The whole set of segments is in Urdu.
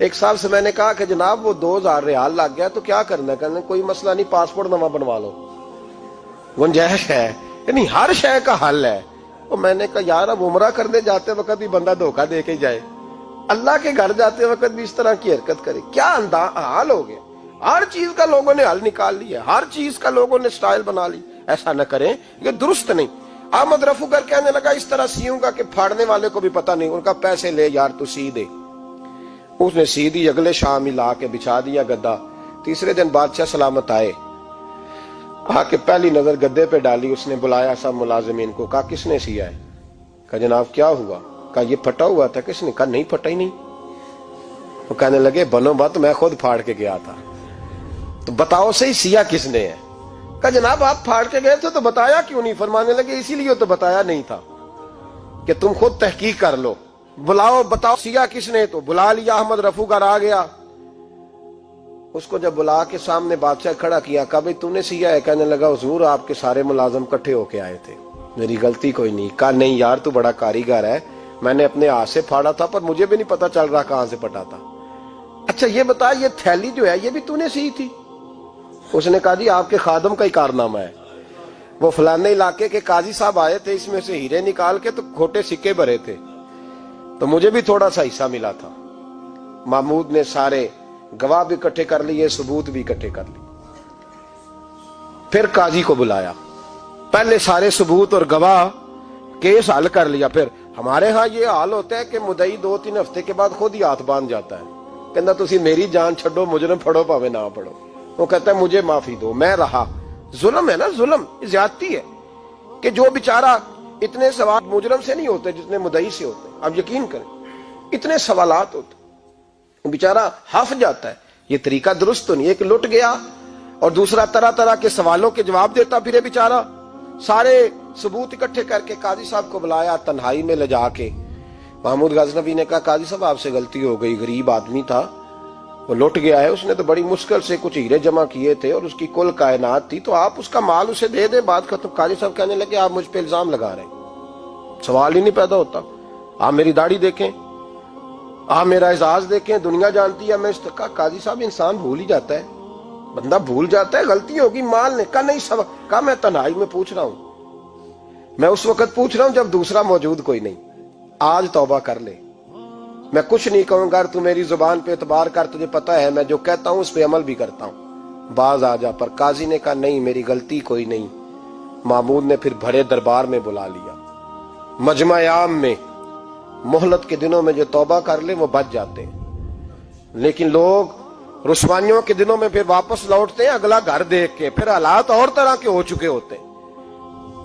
ایک صاحب سے میں نے کہا کہ جناب وہ 2000 ریال لگ گیا تو کیا کرنا ہے؟ کہنے کوئی مسئلہ نہیں، پاسپورٹ نواں بنوا لو، گنجائش ہے، یعنی ہر شے کا حل ہے۔ تو میں نے کہا یار اب عمرہ کرنے جاتے وقت بھی بندہ دھوکہ دے کے جائے، اللہ کے گھر جاتے وقت بھی اس طرح کی حرکت کرے، کیا حال ہو گیا؟ ہر چیز کا لوگوں نے حل نکال لیا، ہر چیز کا لوگوں نے سٹائل بنا لی۔ ایسا نہ کریں، یہ درست نہیں۔ احمد رفو گر کہنے لگا اس طرح سیوں گا کہ پھاڑنے والے کو بھی پتہ نہیں۔ ان کا پیسے لے یار تو سی دے۔ اس نے سی دی، اگلے شام ہی لا کے بچھا دیا گدا۔ تیسرے دن بادشاہ سلامت آئے، آ کے پہلی نظر گدے پہ ڈالی، اس نے بلایا سب ملازمین کو، کہا کس نے سیا ہے؟ کہا جناب کیا ہوا؟ کہا یہ پھٹا ہوا تھا۔ کس نے؟ کہا نہیں پھٹا ہی نہیں۔ وہ کہنے لگے بنو بات، میں خود پھاڑ کے گیا تھا، تو بتاؤ صحیح سیا کس نے ہے؟ کہا جناب آپ پھاڑ کے گئے تھے تو بتایا کیوں نہیں؟ فرمانے لگے اسی لیے تو بتایا نہیں تھا کہ تم خود تحقیق کر لو، بلاؤ بتاؤ سیا کس نے۔ تو بلا لیا، احمد رفو گر آ گیا۔ اس کو جب بلا کے سامنے بادشاہ کھڑا کیا، کہا بھئی تو نے سیا ہے؟ کہنے لگا حضور آپ کے سارے ملازم کٹھے ہو کے آئے تھے، میری غلطی کوئی نہیں۔ کہا نہیں یار تو بڑا کاریگر ہے، میں نے اپنے ہاتھ سے پھاڑا تھا پر مجھے بھی نہیں پتا چل رہا کہاں سے پھٹا تھا۔ اچھا یہ بتا یہ تھیلی جو ہے یہ بھی تو نے سی تھی؟ اس نے کہا جی آپ کے خادم کا ہی کارنامہ ہے، وہ فلانے علاقے کے قاضی صاحب آئے تھے، اس میں سے ہیرے نکال کے تو کھوٹے سکے بھرے تھے، تو مجھے بھی تھوڑا سا حصہ ملا تھا۔ محمود نے سارے گواہ بھی اکٹھے کر لیے، ثبوت بھی اکٹھے کر لیے۔ پھر قاضی کو بلایا، پہلے سارے ثبوت اور گواہ کیس حل کر لیا۔ پھر ہمارے ہاں یہ حال ہوتا ہے کہ مدعی 2-3 ہفتے کے بعد خود ہی ہاتھ باندھ جاتا ہے، کہنا تسی میری جان چھڈو، مجرم پھڑو پاوے نہ پڑھو۔ وہ کہتا ہے مجھے معافی دو، میں رہا۔ ظلم ہے نا، ظلم زیادتی ہے کہ جو بیچارہ اتنے سوال مجرم سے نہیں ہوتے جتنے مدعی سے ہوتے ہیں۔ اب یقین کریں اتنے سوالات ہوتے بیچارہ ہف جاتا ہے۔ یہ طریقہ درست تو نہیں، ایک لٹ گیا اور دوسرا طرح طرح کے سوالوں کے جواب دیتا پھرے بیچارہ۔ سارے ثبوت اکٹھے کر کے قاضی صاحب کو بلایا تنہائی میں لے جا کے۔ محمود غزنوی نے کہا قاضی صاحب آپ سے غلطی ہو گئی، غریب آدمی تھا، وہ لٹ گیا ہے، اس نے تو بڑی مشکل سے کچھ ہیرے جمع کیے تھے اور اس کی کل کائنات تھی، تو آپ اس کا مال اسے دے دیں، بات ختم۔ قاضی صاحب کہنے لگے آپ مجھ پہ الزام لگا رہے ہیں، سوال ہی نہیں پیدا ہوتا۔ آپ میری داڑھی دیکھیں، آپ میرا اعزاز دیکھیں، دنیا جانتی ہے میں اس کا۔ قاضی صاحب انسان بھول ہی جاتا ہے، بندہ بھول جاتا ہے، غلطی ہوگی، مال نے کہا نہیں سب کہا میں تنہائی میں پوچھ رہا ہوں، میں اس وقت پوچھ رہا ہوں جب دوسرا موجود کوئی نہیں، آج توبہ کر لے، میں کچھ نہیں کہوں گا، تو میری زبان پہ اعتبار کر، تجھے پتہ ہے میں جو کہتا ہوں اس پہ عمل بھی کرتا ہوں، باز آ جا۔ پر قاضی نے کہا نہیں میری غلطی کوئی نہیں۔ محمود نے پھر بڑے دربار میں بلا لیا، مجمع عام میں۔ مہلت کے دنوں میں جو توبہ کر لے وہ بچ جاتے ہیں، لیکن لوگ رسوائیوں کے دنوں میں پھر واپس لوٹتے ہیں اگلا گھر دیکھ کے، پھر حالات اور طرح کے ہو چکے ہوتے ہیں۔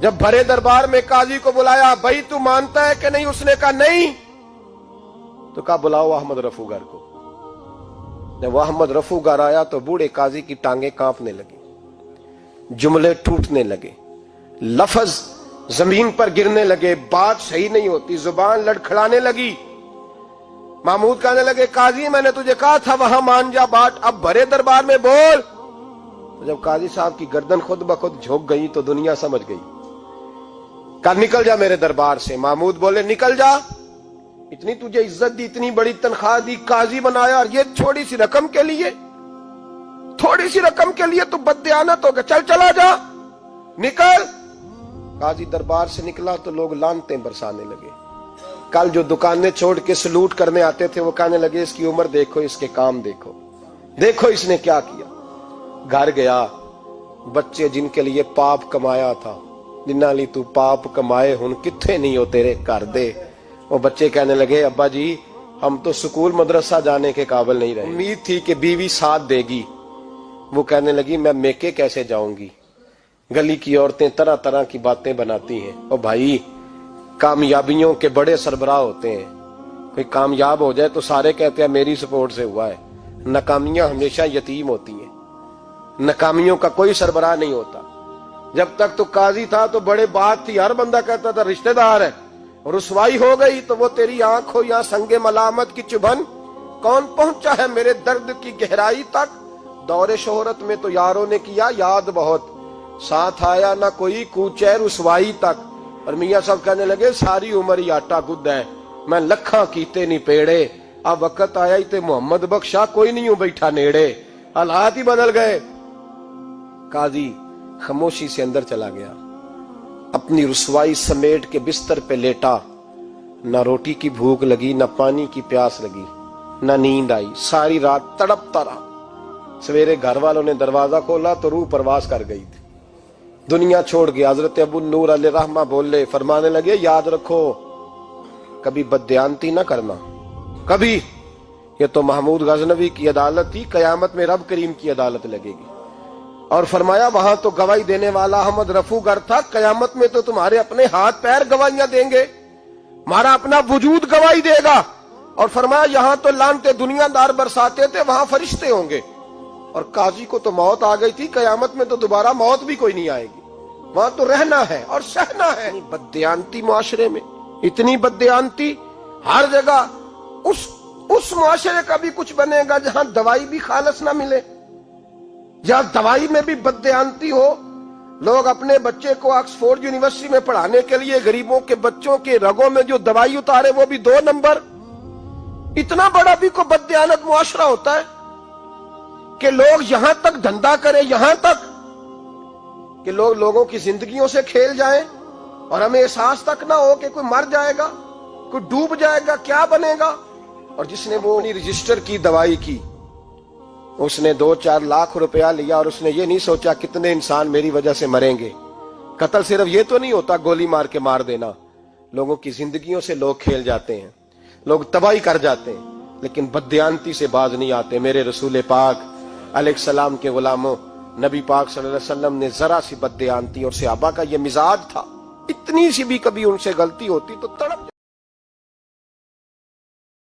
جب بڑے دربار میں قاضی کو بلایا، بھائی تو مانتا ہے کہ نہیں؟ اس نے کہا نہیں۔ تو کہا بلاؤ احمد رفو گر کو۔ جب وہ احمد رفو گر آیا تو بوڑھے قاضی کی ٹانگیں کانپنے لگی، جملے ٹوٹنے لگے، لفظ زمین پر گرنے لگے، بات صحیح نہیں ہوتی، زبان لڑکھڑانے لگی۔ محمود کہنے لگے قاضی میں نے تجھے کہا تھا وہاں مان جا بات، اب بڑے دربار میں بول۔ تو جب قاضی صاحب کی گردن خود بخود جھک گئی تو دنیا سمجھ گئی، کہا نکل جا میرے دربار سے۔ محمود بولے نکل جا، اتنی تجھے عزت دی، اتنی بڑی تنخواہ دی، قاضی بنایا، اور یہ چھوٹی سی رقم کے لیے، تھوڑی سی رقم کے لیے تو بددیانت ہو گیا، چل چلا جا، نکل۔ قاضی دربار سے نکلا تو لوگ لعنتیں برسانے لگے۔ کل جو دکانیں چھوڑ کے سلوٹ کرنے آتے تھے وہ کہنے لگے اس کی عمر دیکھو، اس کے کام دیکھو، دیکھو اس نے کیا کیا۔ گھر گیا، بچے جن کے لیے پاپ کمایا تھا، جنہاں لی تو پاپ کمائے ہن کتھے نہیں ہو تیرے گھر دے، وہ بچے کہنے لگے ابا جی ہم تو سکول مدرسہ جانے کے قابل نہیں رہے، امید تھی کہ بیوی ساتھ دے گی۔ وہ کہنے لگی میں میکے کیسے جاؤں گی، گلی کی عورتیں طرح طرح کی باتیں بناتی ہیں۔ اور بھائی کامیابیوں کے بڑے سربراہ ہوتے ہیں، کوئی کامیاب ہو جائے تو سارے کہتے ہیں میری سپورٹ سے ہوا ہے، ناکامیاں ہمیشہ یتیم ہوتی ہیں، ناکامیوں کا کوئی سربراہ نہیں ہوتا۔ جب تک تو قاضی تھا تو بڑے بات تھی، ہر بندہ کہتا تھا رشتہ دار ہے، رسوائی ہو گئی تو وہ تیری آنکھ ہو یا سنگ ملامت کی چبھن، کون پہنچا ہے میرے درد کی گہرائی تک، دور شہرت میں تو یاروں نے کیا یاد بہت، ساتھ آیا نہ کوئی کوچے رسوائی تک۔ اور میاں صاحب کہنے لگے ساری عمر ہی آٹا گد ہے، میں لکھاں کیتے نہیں پیڑے، اب وقت آیا ہی تے محمد بخشا کوئی نہیں ہوں بیٹھا نیڑے، حالات ہی بدل گئے۔ قاضی خاموشی سے اندر چلا گیا، اپنی رسوائی سمیٹ کے بستر پہ لیٹا، نہ روٹی کی بھوک لگی، نہ پانی کی پیاس لگی، نہ نیند آئی، ساری رات تڑپتا رہا۔ سویرے گھر والوں نے دروازہ کھولا تو روح پرواز کر گئی تھی، دنیا چھوڑ گیا۔ حضرت ابو نور علیہ رحمہ بولے، فرمانے لگے یاد رکھو کبھی بددیانتی نہ کرنا، کبھی۔ یہ تو محمود غزنوی کی عدالت تھی، قیامت میں رب کریم کی عدالت لگے گی۔ اور فرمایا وہاں تو گواہی دینے والا احمد رفو گر تھا، قیامت میں تو تمہارے اپنے ہاتھ پیر گواہیاں دیں گے، ہمارا اپنا وجود گواہی دے گا۔ اور فرمایا یہاں تو لانتے دنیا دار برساتے تھے، وہاں فرشتے ہوں گے۔ اور قاضی کو تو موت آ گئی تھی، قیامت میں تو دوبارہ موت بھی کوئی نہیں آئے گی، وہاں تو رہنا ہے اور سہنا ہے۔ بددیانتی معاشرے میں، اتنی بددیانتی ہر جگہ۔ اس معاشرے کا بھی کچھ بنے گا جہاں دوائی بھی خالص نہ ملے، جہاں دوائی میں بھی بددیانتی ہو۔ لوگ اپنے بچے کو آکسفورڈ یونیورسٹی میں پڑھانے کے لیے غریبوں کے بچوں کے رگوں میں جو دوائی اتارے وہ بھی 2 نمبر۔ اتنا بڑا بھی کوئی بددیانت معاشرہ ہوتا ہے کہ لوگ یہاں تک دھندا کریں، یہاں تک کہ لوگ لوگوں کی زندگیوں سے کھیل جائیں اور ہمیں احساس تک نہ ہو کہ کوئی مر جائے گا، کوئی ڈوب جائے گا، کیا بنے گا۔ اور جس نے وہ اپنی رجسٹر کی دوائی کی، اس نے 2-4 لاکھ روپیہ لیا اور اس نے یہ نہیں سوچا کتنے انسان میری وجہ سے مریں گے۔ قتل صرف یہ تو نہیں ہوتا گولی مار کے مار دینا، لوگوں کی زندگیوں سے لوگ کھیل جاتے ہیں، لوگ تباہی کر جاتے ہیں، لیکن بددیانتی سے باز نہیں آتے۔ میرے رسول پاک علیہ السلام کے غلاموں، نبی پاک صلی اللہ علیہ وسلم نے ذرا سی بددیانتی، اور صحابہ کا یہ مزاج تھا، اتنی سی بھی کبھی ان سے غلطی ہوتی تو تڑپ